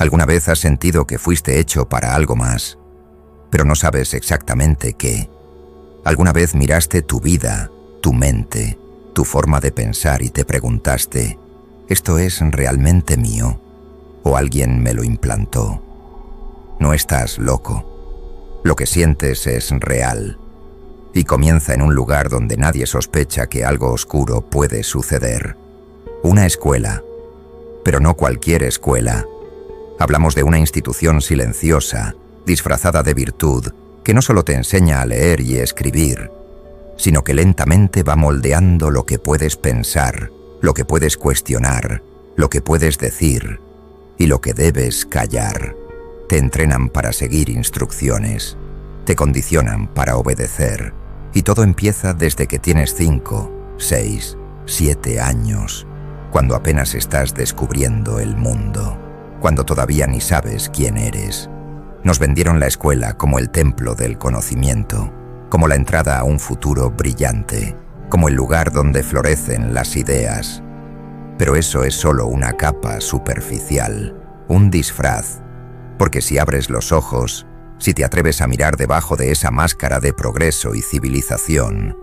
¿Alguna vez has sentido que fuiste hecho para algo más, pero no sabes exactamente qué? ¿Alguna vez miraste tu vida, tu mente, tu forma de pensar y te preguntaste, ¿esto es realmente mío? ¿O alguien me lo implantó? No estás loco. Lo que sientes es real. Y comienza en un lugar donde nadie sospecha que algo oscuro puede suceder. Una escuela. Pero no cualquier escuela. Hablamos de una institución silenciosa, disfrazada de virtud, que no solo te enseña a leer y escribir, sino que lentamente va moldeando lo que puedes pensar, lo que puedes cuestionar, lo que puedes decir y lo que debes callar. Te entrenan para seguir instrucciones, te condicionan para obedecer, y todo empieza desde que tienes 5, 6, 7 años, cuando apenas estás descubriendo el mundo, cuando todavía ni sabes quién eres. Nos vendieron la escuela como el templo del conocimiento, como la entrada a un futuro brillante, como el lugar donde florecen las ideas. Pero eso es solo una capa superficial, un disfraz, porque si abres los ojos, si te atreves a mirar debajo de esa máscara de progreso y civilización,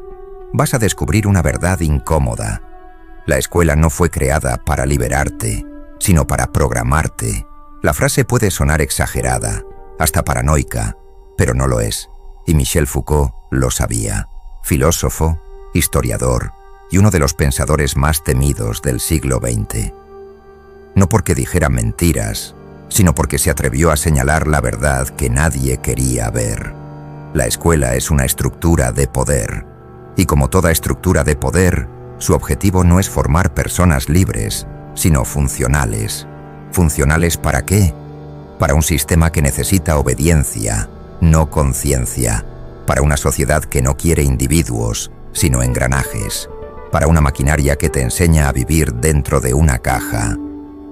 vas a descubrir una verdad incómoda. La escuela no fue creada para liberarte, sino para programarte. La frase puede sonar exagerada, hasta paranoica, pero no lo es. Y Michel Foucault lo sabía. Filósofo, historiador y uno de los pensadores más temidos del siglo XX. No porque dijera mentiras, sino porque se atrevió a señalar la verdad que nadie quería ver. La escuela es una estructura de poder, y como toda estructura de poder, su objetivo no es formar personas libres, sino funcionales. ¿Funcionales para qué? Para un sistema que necesita obediencia, no conciencia. Para una sociedad que no quiere individuos, sino engranajes. Para una maquinaria que te enseña a vivir dentro de una caja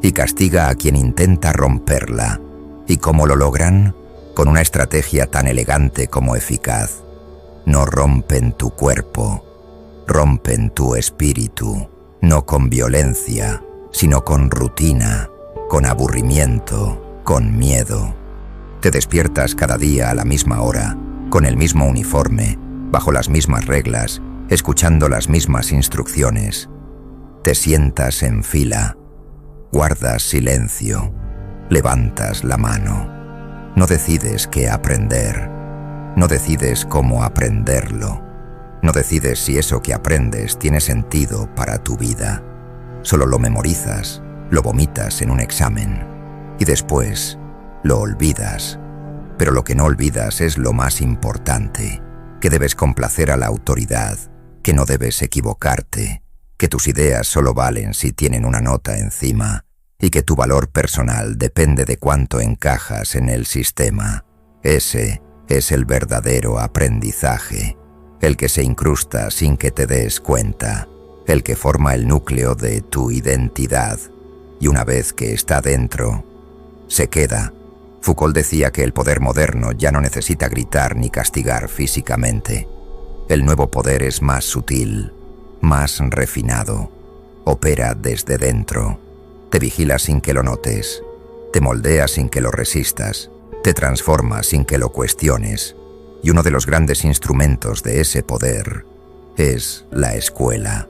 y castiga a quien intenta romperla. ¿Y cómo lo logran? Con una estrategia tan elegante como eficaz. No rompen tu cuerpo, rompen tu espíritu, no con violencia, sino con rutina, con aburrimiento, con miedo. Te despiertas cada día a la misma hora, con el mismo uniforme, bajo las mismas reglas, escuchando las mismas instrucciones. Te sientas en fila, guardas silencio, levantas la mano. No decides qué aprender, no decides cómo aprenderlo, no decides si eso que aprendes tiene sentido para tu vida. Solo lo memorizas, lo vomitas en un examen y después lo olvidas. Pero lo que no olvidas es lo más importante, que debes complacer a la autoridad, que no debes equivocarte, que tus ideas solo valen si tienen una nota encima y que tu valor personal depende de cuánto encajas en el sistema. Ese es el verdadero aprendizaje, el que se incrusta sin que te des cuenta, el que forma el núcleo de tu identidad, y una vez que está dentro, se queda. Foucault decía que el poder moderno ya no necesita gritar ni castigar físicamente. El nuevo poder es más sutil, más refinado, opera desde dentro, te vigila sin que lo notes, te moldea sin que lo resistas, te transforma sin que lo cuestiones, y uno de los grandes instrumentos de ese poder es la escuela.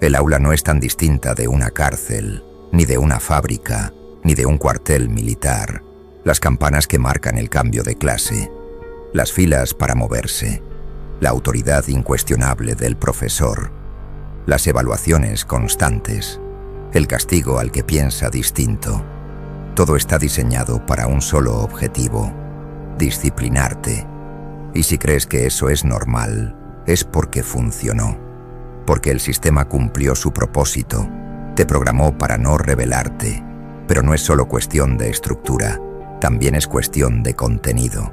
El aula no es tan distinta de una cárcel, ni de una fábrica, ni de un cuartel militar. Las campanas que marcan el cambio de clase, las filas para moverse, la autoridad incuestionable del profesor, las evaluaciones constantes, el castigo al que piensa distinto. Todo está diseñado para un solo objetivo: disciplinarte. Y si crees que eso es normal, es porque funcionó, porque el sistema cumplió su propósito, te programó para no rebelarte. Pero no es solo cuestión de estructura, también es cuestión de contenido.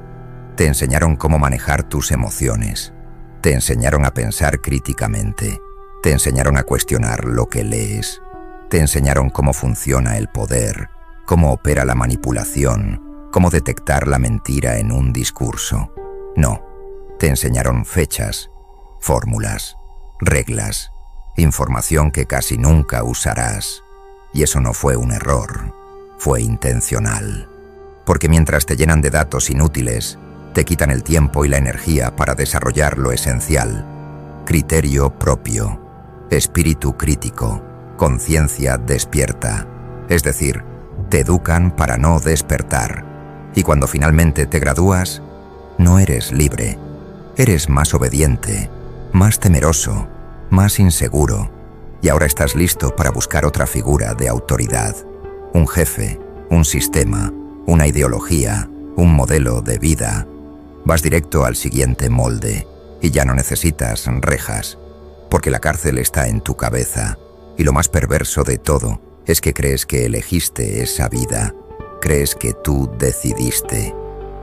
Te enseñaron cómo manejar tus emociones, te enseñaron a pensar críticamente, te enseñaron a cuestionar lo que lees, te enseñaron cómo funciona el poder, cómo opera la manipulación, cómo detectar la mentira en un discurso. No, te enseñaron fechas, fórmulas, reglas, información que casi nunca usarás. Y eso no fue un error, fue intencional. Porque mientras te llenan de datos inútiles, te quitan el tiempo y la energía para desarrollar lo esencial: criterio propio, espíritu crítico, conciencia despierta. Es decir, te educan para no despertar. Y cuando finalmente te gradúas, no eres libre. Eres más obediente, más temeroso, más inseguro. Y ahora estás listo para buscar otra figura de autoridad. Un jefe, un sistema, una ideología, un modelo de vida. Vas directo al siguiente molde y ya no necesitas rejas, porque la cárcel está en tu cabeza. Y lo más perverso de todo es que crees que elegiste esa vida. Crees que tú decidiste.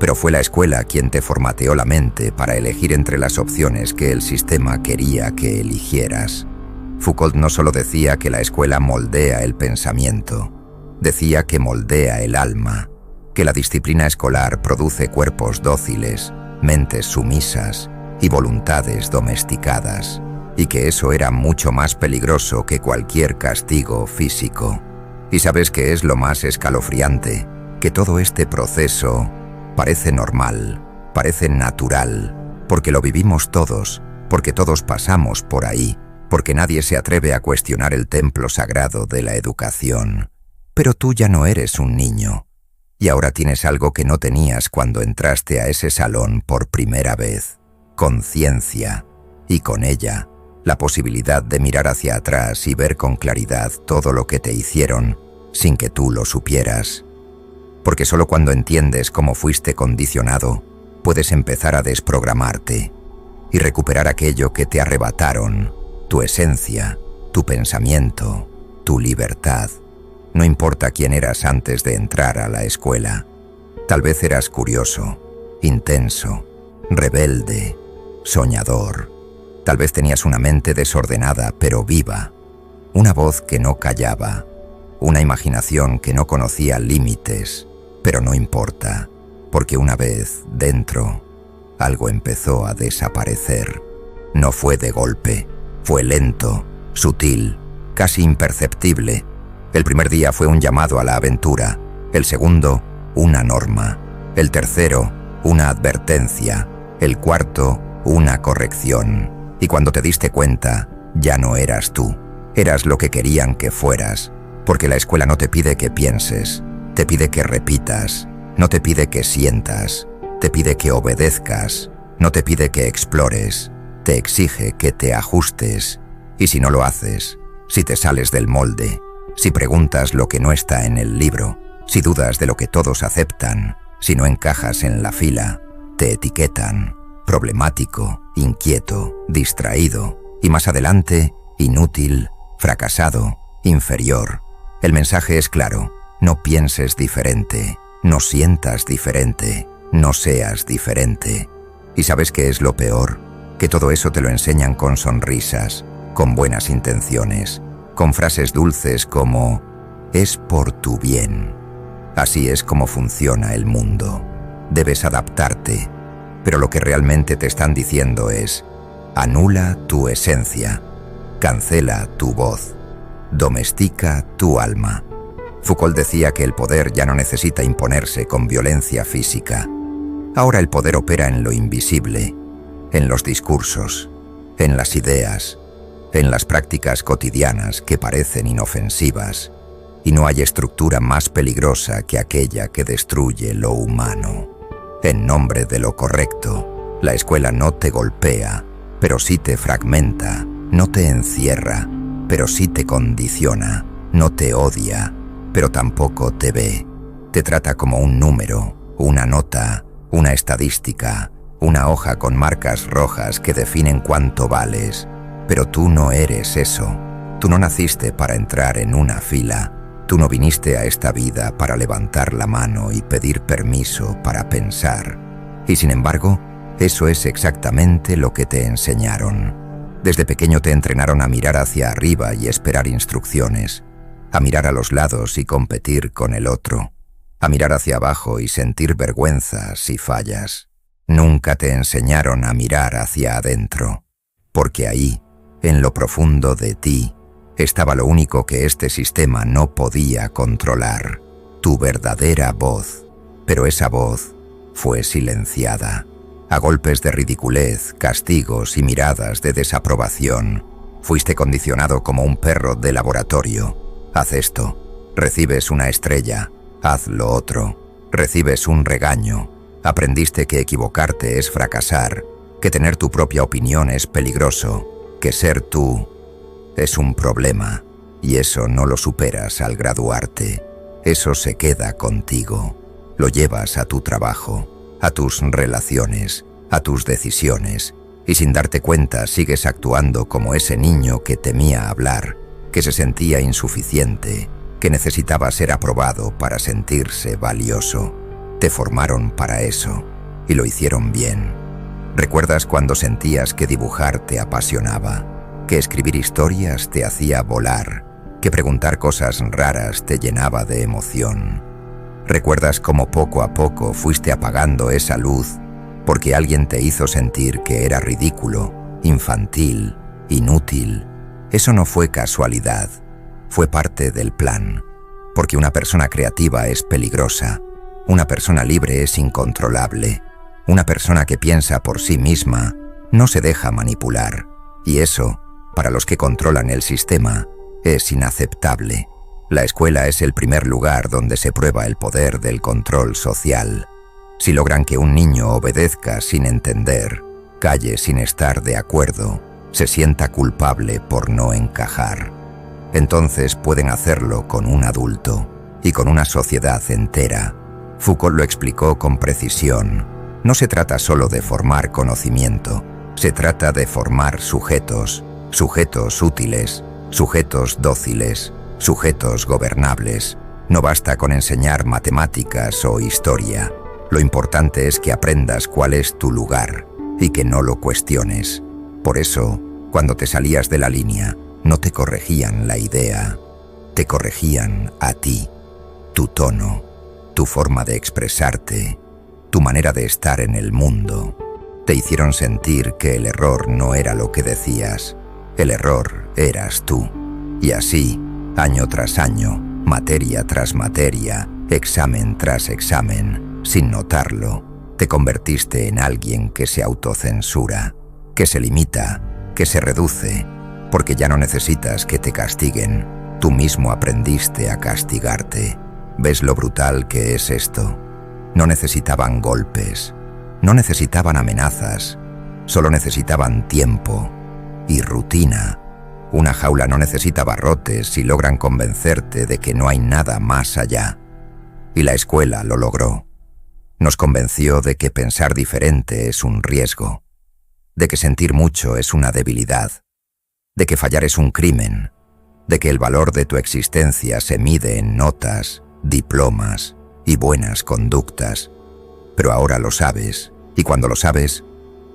Pero fue la escuela quien te formateó la mente para elegir entre las opciones que el sistema quería que eligieras. Foucault no solo decía que la escuela moldea el pensamiento, decía que moldea el alma, que la disciplina escolar produce cuerpos dóciles, mentes sumisas y voluntades domesticadas, y que eso era mucho más peligroso que cualquier castigo físico. ¿Y sabes qué es lo más escalofriante? Que todo este proceso parece normal, parece natural, porque lo vivimos todos, porque todos pasamos por ahí, porque nadie se atreve a cuestionar el templo sagrado de la educación. Pero tú ya no eres un niño, y ahora tienes algo que no tenías cuando entraste a ese salón por primera vez: conciencia, y con ella, la posibilidad de mirar hacia atrás y ver con claridad todo lo que te hicieron sin que tú lo supieras. Porque solo cuando entiendes cómo fuiste condicionado, puedes empezar a desprogramarte y recuperar aquello que te arrebataron: tu esencia, tu pensamiento, tu libertad. No importa quién eras antes de entrar a la escuela. Tal vez eras curioso, intenso, rebelde, soñador. Tal vez tenías una mente desordenada pero viva, una voz que no callaba, una imaginación que no conocía límites. Pero no importa, porque una vez dentro, algo empezó a desaparecer. No fue de golpe, fue lento, sutil, casi imperceptible. El primer día fue un llamado a la aventura, el segundo, una norma, el tercero, una advertencia, el cuarto, una corrección. Y cuando te diste cuenta, ya no eras tú, eras lo que querían que fueras, porque la escuela no te pide que pienses, te pide que repitas, no te pide que sientas, te pide que obedezcas, no te pide que explores, te exige que te ajustes. Y si no lo haces, si te sales del molde, si preguntas lo que no está en el libro, si dudas de lo que todos aceptan, si no encajas en la fila, te etiquetan: problemático, inquieto, distraído, y más adelante, inútil, fracasado, inferior. El mensaje es claro: no pienses diferente, no sientas diferente, no seas diferente. ¿Y sabes qué es lo peor? Que todo eso te lo enseñan con sonrisas, con buenas intenciones, con frases dulces como: es por tu bien. Así es como funciona el mundo. Debes adaptarte, pero lo que realmente te están diciendo es: anula tu esencia, cancela tu voz, domestica tu alma. Foucault decía que el poder ya no necesita imponerse con violencia física. Ahora el poder opera en lo invisible, en los discursos, en las ideas, en las prácticas cotidianas que parecen inofensivas, y no hay estructura más peligrosa que aquella que destruye lo humano. En nombre de lo correcto, la escuela no te golpea, pero sí te fragmenta, no te encierra, pero sí te condiciona, no te odia, pero tampoco te ve. Te trata como un número, una nota, una estadística, una hoja con marcas rojas que definen cuánto vales. Pero tú no eres eso. Tú no naciste para entrar en una fila. Tú no viniste a esta vida para levantar la mano y pedir permiso para pensar. Y sin embargo, eso es exactamente lo que te enseñaron. Desde pequeño te entrenaron a mirar hacia arriba y esperar instrucciones, a mirar a los lados y competir con el otro, a mirar hacia abajo y sentir vergüenza si fallas. Nunca te enseñaron a mirar hacia adentro, porque ahí, en lo profundo de ti, estaba lo único que este sistema no podía controlar: tu verdadera voz, pero esa voz fue silenciada. A golpes de ridiculez, castigos y miradas de desaprobación, fuiste condicionado como un perro de laboratorio. Haz esto, recibes una estrella, haz lo otro, recibes un regaño. Aprendiste que equivocarte es fracasar, que tener tu propia opinión es peligroso, que ser tú es un problema, y eso no lo superas al graduarte. Eso se queda contigo. Lo llevas a tu trabajo, a tus relaciones, a tus decisiones, y sin darte cuenta sigues actuando como ese niño que temía hablar, que se sentía insuficiente, que necesitaba ser aprobado para sentirse valioso. Te formaron para eso, y lo hicieron bien. ¿Recuerdas cuando sentías que dibujar te apasionaba, que escribir historias te hacía volar, que preguntar cosas raras te llenaba de emoción? ¿Recuerdas cómo poco a poco fuiste apagando esa luz porque alguien te hizo sentir que era ridículo, infantil, inútil? Eso no fue casualidad, fue parte del plan, porque una persona creativa es peligrosa, una persona libre es incontrolable, una persona que piensa por sí misma no se deja manipular, y eso, para los que controlan el sistema, es inaceptable. La escuela es el primer lugar donde se prueba el poder del control social. Si logran que un niño obedezca sin entender, calle sin estar de acuerdo, se sienta culpable por no encajar, entonces pueden hacerlo con un adulto y con una sociedad entera. Foucault lo explicó con precisión. No se trata solo de formar conocimiento, se trata de formar sujetos, sujetos útiles, sujetos dóciles, sujetos gobernables. No basta con enseñar matemáticas o historia. Lo importante es que aprendas cuál es tu lugar y que no lo cuestiones. Por eso, cuando te salías de la línea, no te corregían la idea, te corregían a ti, tu tono, tu forma de expresarte, tu manera de estar en el mundo. Te hicieron sentir que el error no era lo que decías, el error eras tú. Y así, año tras año, materia tras materia, examen tras examen, sin notarlo, te convertiste en alguien que se autocensura, que se limita, que se reduce, porque ya no necesitas que te castiguen. Tú mismo aprendiste a castigarte. ¿Ves lo brutal que es esto? No necesitaban golpes, no necesitaban amenazas, solo necesitaban tiempo y rutina. Una jaula no necesita barrotes si logran convencerte de que no hay nada más allá. Y la escuela lo logró. Nos convenció de que pensar diferente es un riesgo, de que sentir mucho es una debilidad, de que fallar es un crimen, de que el valor de tu existencia se mide en notas, diplomas y buenas conductas. Pero ahora lo sabes, y cuando lo sabes,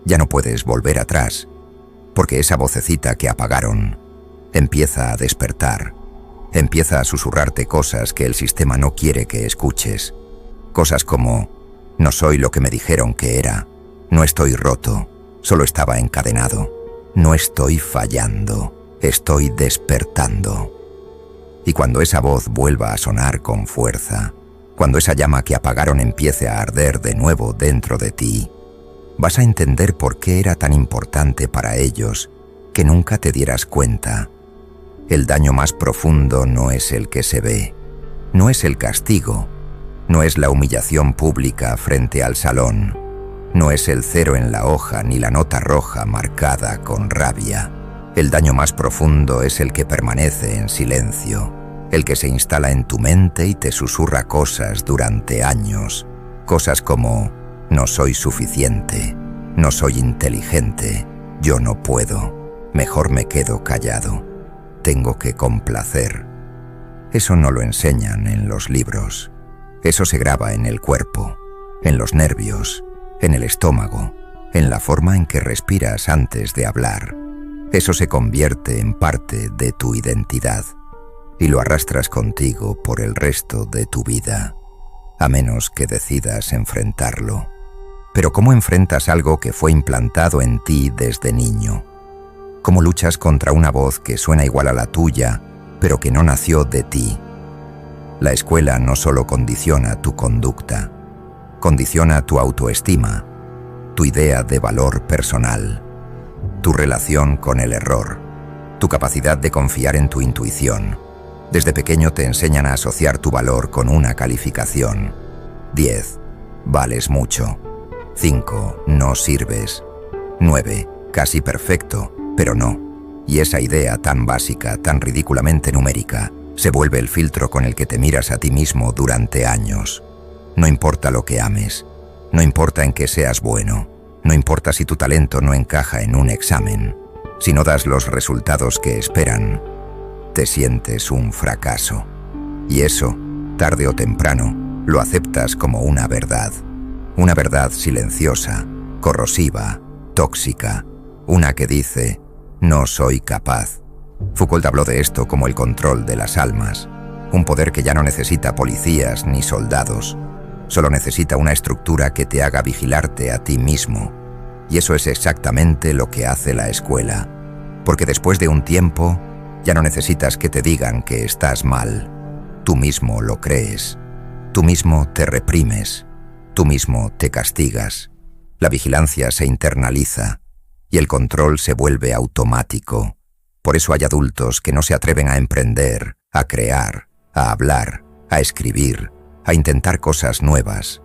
ya no puedes volver atrás, porque esa vocecita que apagaron empieza a despertar, empieza a susurrarte cosas que el sistema no quiere que escuches. Cosas como: no soy lo que me dijeron que era, no estoy roto, solo estaba encadenado, no estoy fallando, estoy despertando. Y cuando esa voz vuelva a sonar con fuerza, cuando esa llama que apagaron empiece a arder de nuevo dentro de ti, vas a entender por qué era tan importante para ellos que nunca te dieras cuenta. El daño más profundo no es el que se ve, no es el castigo, no es la humillación pública frente al salón, no es el 0 en la hoja ni la nota roja marcada con rabia. El daño más profundo es el que permanece en silencio, el que se instala en tu mente y te susurra cosas durante años, cosas como: no soy suficiente, no soy inteligente, yo no puedo, mejor me quedo callado, tengo que complacer. Eso no lo enseñan en los libros. Eso se graba en el cuerpo, en los nervios, en el estómago, en la forma en que respiras antes de hablar. Eso se convierte en parte de tu identidad y lo arrastras contigo por el resto de tu vida, a menos que decidas enfrentarlo. Pero ¿cómo enfrentas algo que fue implantado en ti desde niño? ¿Cómo luchas contra una voz que suena igual a la tuya, pero que no nació de ti? La escuela no solo condiciona tu conducta, condiciona tu autoestima, tu idea de valor personal, tu relación con el error, tu capacidad de confiar en tu intuición. Desde pequeño te enseñan a asociar tu valor con una calificación. 10. Vales mucho. 5. No sirves. 9. Casi perfecto, pero no. Y esa idea tan básica, tan ridículamente numérica, se vuelve el filtro con el que te miras a ti mismo durante años. No importa lo que ames, no importa en qué seas bueno, no importa si tu talento no encaja en un examen, si no das los resultados que esperan, te sientes un fracaso. Y eso, tarde o temprano, lo aceptas como una verdad silenciosa, corrosiva, tóxica, una que dice, no soy capaz. Foucault habló de esto como el control de las almas, un poder que ya no necesita policías ni soldados, solo necesita una estructura que te haga vigilarte a ti mismo. Y eso es exactamente lo que hace la escuela, porque después de un tiempo, ya no necesitas que te digan que estás mal. Tú mismo lo crees, tú mismo te reprimes, tú mismo te castigas. La vigilancia se internaliza y el control se vuelve automático. Por eso hay adultos que no se atreven a emprender, a crear, a hablar, a escribir, a intentar cosas nuevas,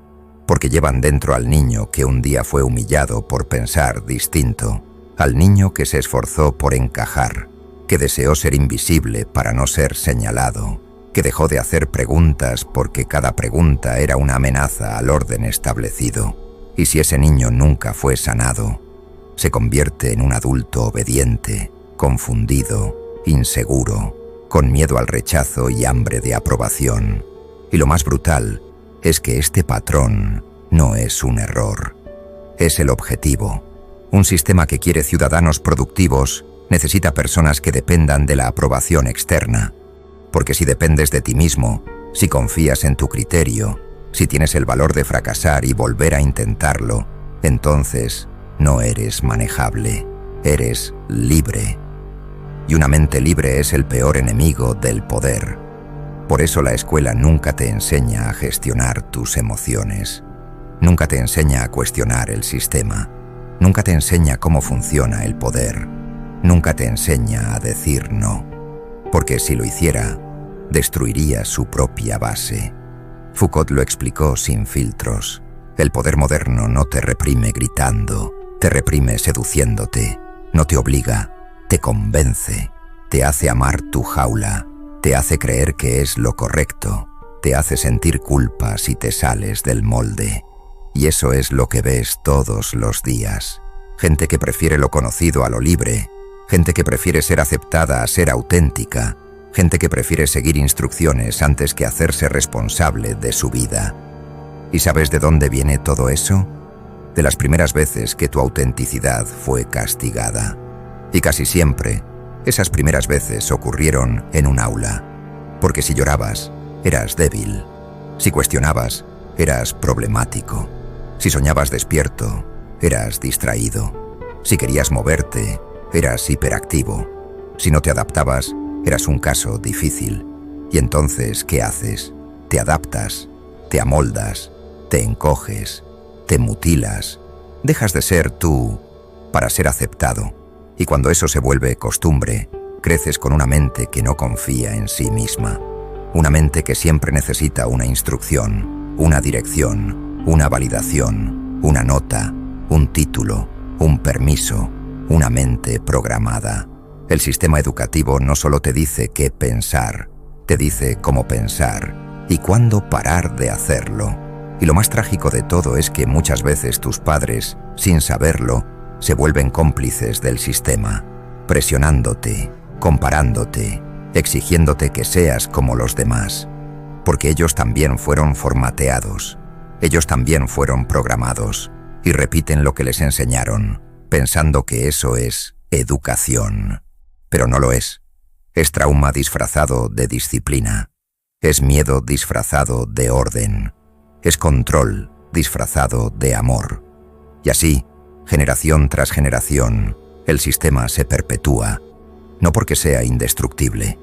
porque llevan dentro al niño que un día fue humillado por pensar distinto, al niño que se esforzó por encajar, que deseó ser invisible para no ser señalado, que dejó de hacer preguntas porque cada pregunta era una amenaza al orden establecido. Y si ese niño nunca fue sanado, se convierte en un adulto obediente, confundido, inseguro, con miedo al rechazo y hambre de aprobación. Y lo más brutal es que este patrón no es un error, es el objetivo. Un sistema que quiere ciudadanos productivos necesita personas que dependan de la aprobación externa, porque si dependes de ti mismo, si confías en tu criterio, si tienes el valor de fracasar y volver a intentarlo, entonces no eres manejable, eres libre. Y una mente libre es el peor enemigo del poder. Por eso la escuela nunca te enseña a gestionar tus emociones, nunca te enseña a cuestionar el sistema, nunca te enseña cómo funciona el poder, nunca te enseña a decir no, porque si lo hiciera, destruiría su propia base. Foucault lo explicó sin filtros. El poder moderno no te reprime gritando, te reprime seduciéndote, no te obliga, te convence, te hace amar tu jaula, te hace creer que es lo correcto, te hace sentir culpa si te sales del molde. Y eso es lo que ves todos los días. Gente que prefiere lo conocido a lo libre, gente que prefiere ser aceptada a ser auténtica, gente que prefiere seguir instrucciones antes que hacerse responsable de su vida. ¿Y sabes de dónde viene todo eso? De las primeras veces que tu autenticidad fue castigada. Y casi siempre, esas primeras veces ocurrieron en un aula. Porque si llorabas, eras débil. Si cuestionabas, eras problemático. Si soñabas despierto, eras distraído. Si querías moverte, eras hiperactivo. Si no te adaptabas, eras un caso difícil. Y entonces, ¿qué haces? Te adaptas, te amoldas, te encoges, te mutilas, dejas de ser tú para ser aceptado. Y cuando eso se vuelve costumbre, creces con una mente que no confía en sí misma. Una mente que siempre necesita una instrucción, una dirección, una validación, una nota, un título, un permiso, una mente programada. El sistema educativo no solo te dice qué pensar, te dice cómo pensar y cuándo parar de hacerlo. Y lo más trágico de todo es que muchas veces tus padres, sin saberlo, se vuelven cómplices del sistema, presionándote, comparándote, exigiéndote que seas como los demás, porque ellos también fueron formateados, ellos también fueron programados y repiten lo que les enseñaron, pensando que eso es educación. Pero no lo es. Es trauma disfrazado de disciplina. Es miedo disfrazado de orden. Es control disfrazado de amor. Y así, generación tras generación, el sistema se perpetúa, no porque sea indestructible,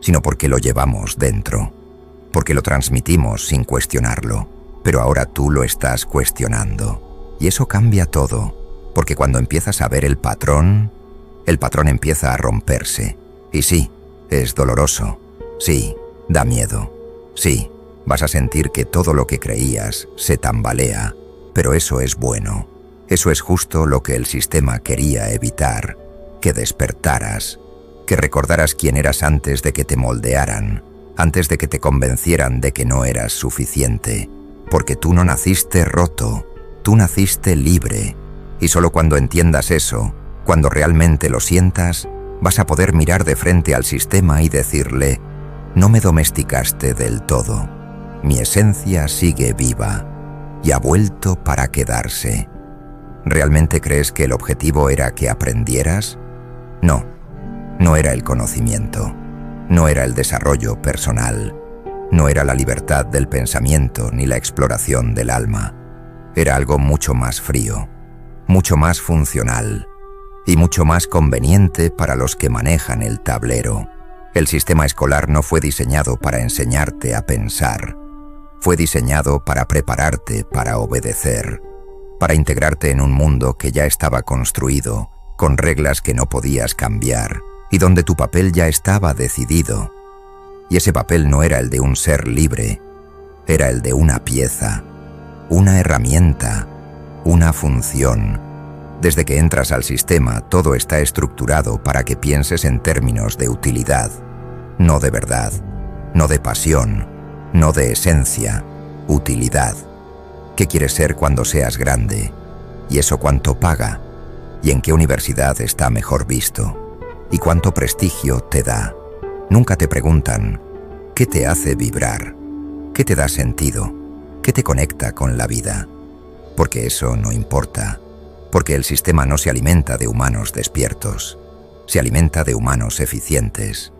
sino porque lo llevamos dentro. porque lo transmitimos sin cuestionarlo, pero ahora tú lo estás cuestionando. Y eso cambia todo, porque cuando empiezas a ver el patrón empieza a romperse. Y sí, es doloroso. Sí, da miedo. Sí, vas a sentir que todo lo que creías se tambalea, pero eso es bueno. Eso es justo lo que el sistema quería evitar, que despertaras, que recordaras quién eras antes de que te moldearan, antes de que te convencieran de que no eras suficiente, porque tú no naciste roto, tú naciste libre, y solo cuando entiendas eso, cuando realmente lo sientas, vas a poder mirar de frente al sistema y decirle: no me domesticaste del todo, mi esencia sigue viva y ha vuelto para quedarse. ¿Realmente crees que el objetivo era que aprendieras? No, no era el conocimiento, no era el desarrollo personal, no era la libertad del pensamiento ni la exploración del alma. Era algo mucho más frío, mucho más funcional y mucho más conveniente para los que manejan el tablero. El sistema escolar no fue diseñado para enseñarte a pensar, fue diseñado para prepararte para obedecer, para integrarte en un mundo que ya estaba construido, con reglas que no podías cambiar, y donde tu papel ya estaba decidido. Y ese papel no era el de un ser libre, era el de una pieza, una herramienta, una función. Desde que entras al sistema, todo está estructurado para que pienses en términos de utilidad, no de verdad, no de pasión, no de esencia, utilidad. ¿Qué quieres ser cuando seas grande? ¿Y eso cuánto paga? ¿Y en qué universidad está mejor visto? ¿Y cuánto prestigio te da? Nunca te preguntan: ¿qué te hace vibrar? ¿Qué te da sentido? ¿Qué te conecta con la vida? Porque eso no importa. Porque el sistema no se alimenta de humanos despiertos, se alimenta de humanos eficientes.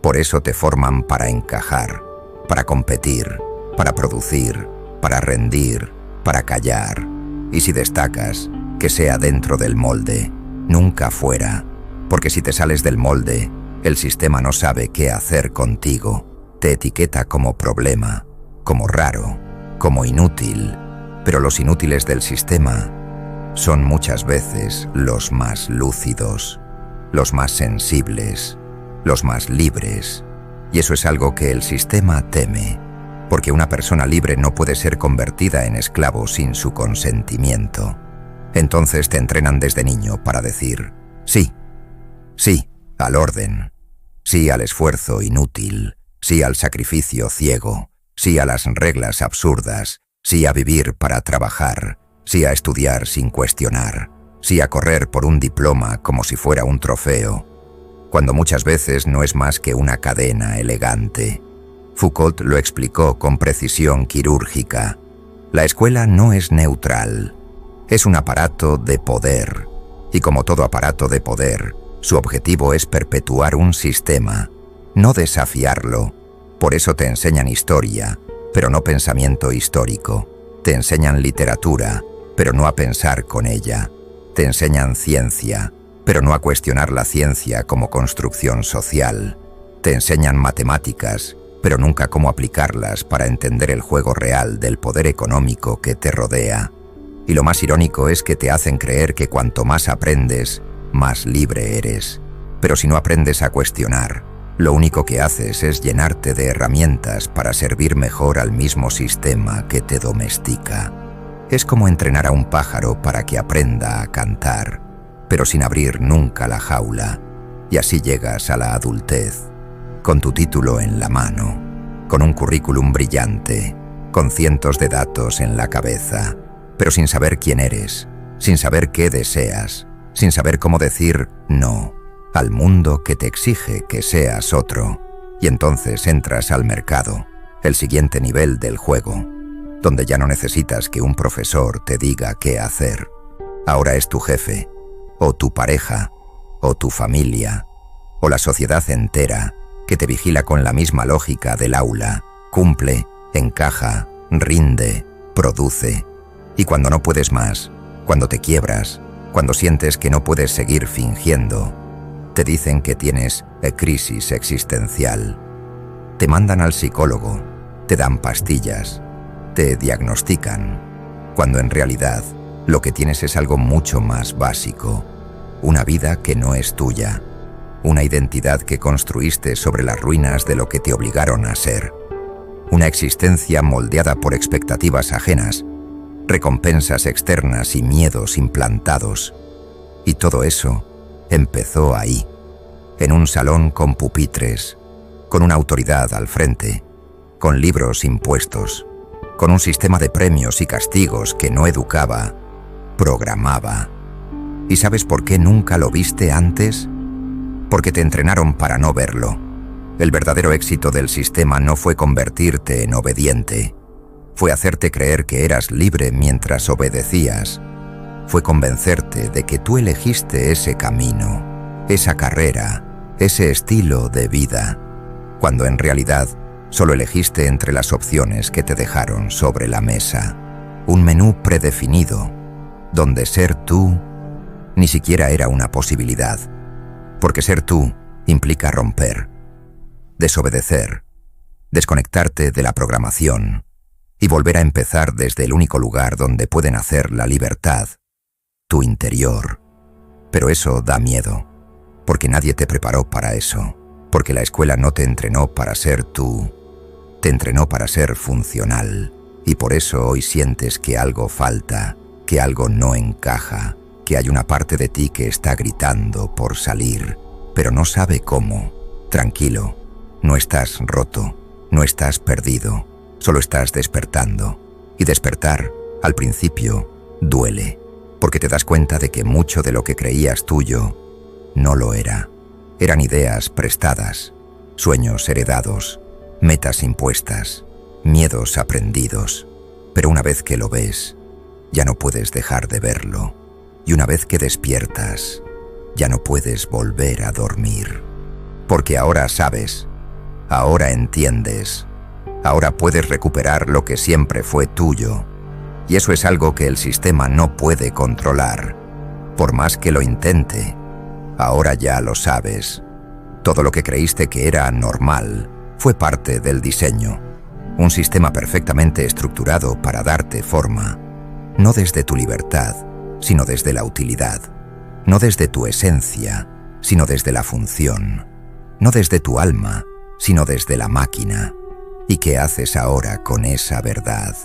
Por eso te forman para encajar, para competir, para producir, para rendir, para callar. Y si destacas, que sea dentro del molde, nunca fuera. Porque si te sales del molde, el sistema no sabe qué hacer contigo. Te etiqueta como problema, como raro, como inútil. Pero los inútiles del sistema son muchas veces los más lúcidos, los más sensibles, los más libres. Y eso es algo que el sistema teme, porque una persona libre no puede ser convertida en esclavo sin su consentimiento. Entonces te entrenan desde niño para decir: sí, sí al orden, sí al esfuerzo inútil, sí al sacrificio ciego, sí a las reglas absurdas, sí a vivir para trabajar, sí a estudiar sin cuestionar, sí a correr por un diploma como si fuera un trofeo, cuando muchas veces no es más que una cadena elegante. Foucault lo explicó con precisión quirúrgica. La escuela no es neutral, es un aparato de poder, y como todo aparato de poder, su objetivo es perpetuar un sistema, no desafiarlo. Por eso te enseñan historia, pero no pensamiento histórico. Te enseñan literatura, pero no a pensar con ella. Te enseñan ciencia, pero no a cuestionar la ciencia como construcción social. Te enseñan matemáticas, pero nunca cómo aplicarlas para entender el juego real del poder económico que te rodea. Y lo más irónico es que te hacen creer que cuanto más aprendes, más libre eres. Pero si no aprendes a cuestionar, lo único que haces es llenarte de herramientas para servir mejor al mismo sistema que te domestica. Es como entrenar a un pájaro para que aprenda a cantar, pero sin abrir nunca la jaula, y así llegas a la adultez, con tu título en la mano, con un currículum brillante, con cientos de datos en la cabeza, pero sin saber quién eres, sin saber qué deseas, sin saber cómo decir no al mundo que te exige que seas otro. Y entonces entras al mercado, el siguiente nivel del juego, donde ya no necesitas que un profesor te diga qué hacer. Ahora es tu jefe, o tu pareja, o tu familia, o la sociedad entera, que te vigila con la misma lógica del aula: cumple, encaja, rinde, produce. Y cuando no puedes más, cuando te quiebras, cuando sientes que no puedes seguir fingiendo, te dicen que tienes crisis existencial. Te mandan al psicólogo, te dan pastillas, te diagnostican, cuando en realidad lo que tienes es algo mucho más básico, una vida que no es tuya, una identidad que construiste sobre las ruinas de lo que te obligaron a ser, una existencia moldeada por expectativas ajenas, recompensas externas y miedos implantados. Y todo eso empezó ahí, en un salón con pupitres, con una autoridad al frente, con libros impuestos, con un sistema de premios y castigos que no educaba, programaba. ¿Y sabes por qué nunca lo viste antes? Porque te entrenaron para no verlo. El verdadero éxito del sistema no fue convertirte en obediente, fue hacerte creer que eras libre mientras obedecías, fue convencerte de que tú elegiste ese camino, esa carrera, ese estilo de vida, cuando en realidad solo elegiste entre las opciones que te dejaron sobre la mesa, un menú predefinido, donde ser tú ni siquiera era una posibilidad, porque ser tú implica romper, desobedecer, desconectarte de la programación y volver a empezar desde el único lugar donde puede nacer la libertad, tu interior. Pero eso da miedo, porque nadie te preparó para eso, porque la escuela no te entrenó para ser tú, te entrenó para ser funcional, y por eso hoy sientes que algo falta, que algo no encaja, que hay una parte de ti que está gritando por salir, pero no sabe cómo. Tranquilo, no estás roto, no estás perdido, solo estás despertando. Y despertar, al principio, duele, porque te das cuenta de que mucho de lo que creías tuyo no lo era. Eran ideas prestadas, sueños heredados, metas impuestas, miedos aprendidos. Pero una vez que lo ves, ya no puedes dejar de verlo. Y una vez que despiertas, ya no puedes volver a dormir. Porque ahora sabes, ahora entiendes, ahora puedes recuperar lo que siempre fue tuyo. Y eso es algo que el sistema no puede controlar. Por más que lo intente, ahora ya lo sabes. Todo lo que creíste que era normal fue parte del diseño. Un sistema perfectamente estructurado para darte forma, no desde tu libertad, sino desde la utilidad, no desde tu esencia, sino desde la función, no desde tu alma, sino desde la máquina. ¿Y qué haces ahora con esa verdad?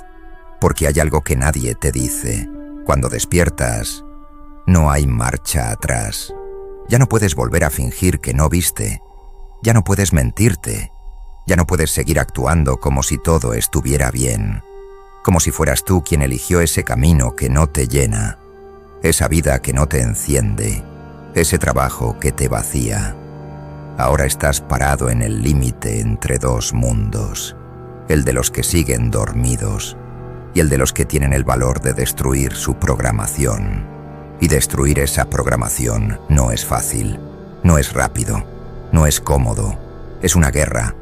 Porque hay algo que nadie te dice. Cuando despiertas, no hay marcha atrás. Ya no puedes volver a fingir que no viste, ya no puedes mentirte, ya no puedes seguir actuando como si todo estuviera bien, como si fueras tú quien eligió ese camino que no te llena, esa vida que no te enciende, ese trabajo que te vacía. Ahora estás parado en el límite entre dos mundos, el de los que siguen dormidos y el de los que tienen el valor de destruir su programación. Y destruir esa programación no es fácil, no es rápido, no es cómodo. Es una guerra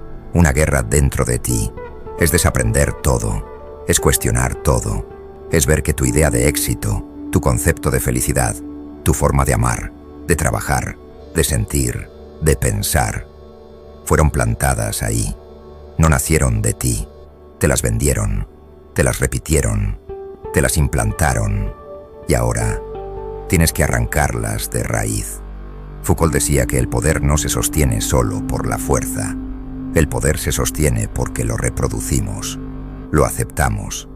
dentro de ti. Es desaprender todo, es cuestionar todo, es ver que tu idea de éxito, tu concepto de felicidad, tu forma de amar, de trabajar, de sentir, de pensar, fueron plantadas ahí. No nacieron de ti, te las vendieron, te las repitieron, te las implantaron, y ahora tienes que arrancarlas de raíz. Foucault decía que el poder no se sostiene solo por la fuerza. El poder se sostiene porque lo reproducimos, lo aceptamos,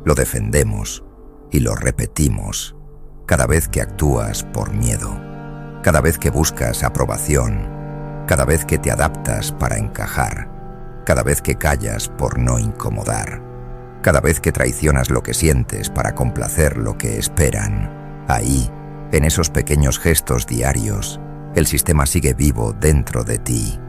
lo defendemos y lo repetimos cada vez que actúas por miedo, cada vez que buscas aprobación, cada vez que te adaptas para encajar, cada vez que callas por no incomodar, cada vez que traicionas lo que sientes para complacer lo que esperan. Ahí, en esos pequeños gestos diarios, el sistema sigue vivo dentro de ti.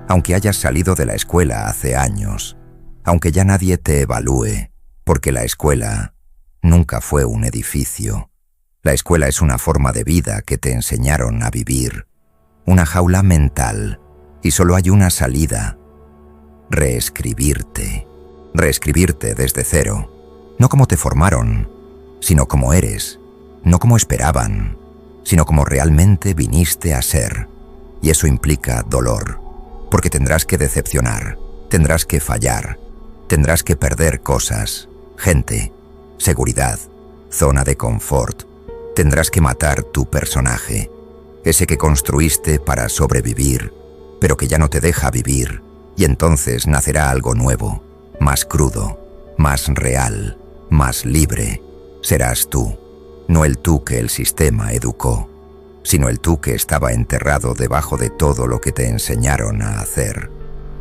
Aunque hayas salido de la escuela hace años, aunque ya nadie te evalúe, porque la escuela nunca fue un edificio. La escuela es una forma de vida que te enseñaron a vivir, una jaula mental, y solo hay una salida: reescribirte. Reescribirte desde cero, no como te formaron, sino como eres, no como esperaban, sino como realmente viniste a ser. Y eso implica dolor, porque tendrás que decepcionar, tendrás que fallar, Tendrás que perder cosas, gente, seguridad, zona de confort. Tendrás que matar tu personaje, ese que construiste para sobrevivir, pero que ya no te deja vivir, y entonces nacerá algo nuevo, más crudo, más real, más libre. Serás tú, no el tú que el sistema educó, sino el tú que estaba enterrado debajo de todo lo que te enseñaron a hacer.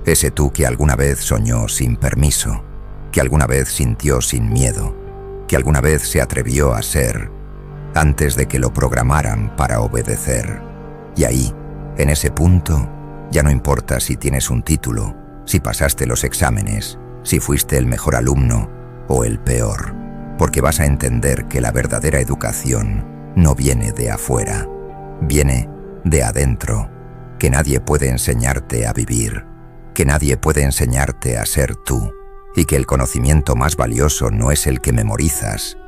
Ese tú que alguna vez soñó sin permiso, que alguna vez sintió sin miedo, que alguna vez se atrevió a ser, antes de que lo programaran para obedecer. Y ahí, en ese punto, ya no importa si tienes un título, si pasaste los exámenes, si fuiste el mejor alumno o el peor, porque vas a entender que la verdadera educación no viene de afuera, viene de adentro, que nadie puede enseñarte a vivir, que nadie puede enseñarte a ser tú, y que el conocimiento más valioso no es el que memorizas,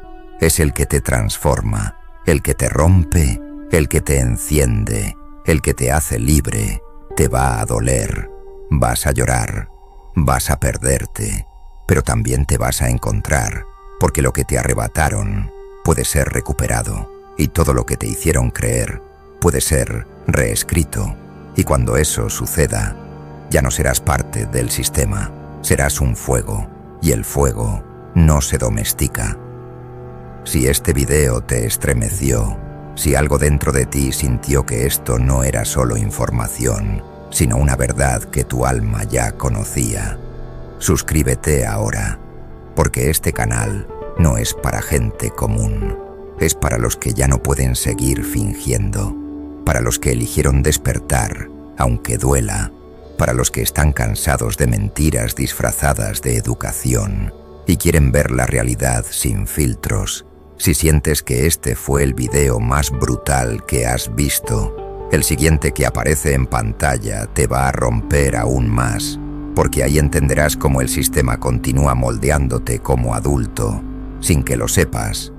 es el que te transforma, el que te rompe, el que te enciende, el que te hace libre. Te va a doler, vas a llorar, vas a perderte, pero también te vas a encontrar, porque lo que te arrebataron puede ser recuperado, y todo lo que te hicieron creer puede ser reescrito, y cuando eso suceda, ya no serás parte del sistema, serás un fuego, y el fuego no se domestica. Si este video te estremeció, si algo dentro de ti sintió que esto no era solo información, sino una verdad que tu alma ya conocía, suscríbete ahora, porque este canal no es para gente común, es para los que ya no pueden seguir fingiendo, para los que eligieron despertar, aunque duela, para los que están cansados de mentiras disfrazadas de educación y quieren ver la realidad sin filtros. Si sientes que este fue el video más brutal que has visto, el siguiente que aparece en pantalla te va a romper aún más, porque ahí entenderás cómo el sistema continúa moldeándote como adulto, sin que lo sepas,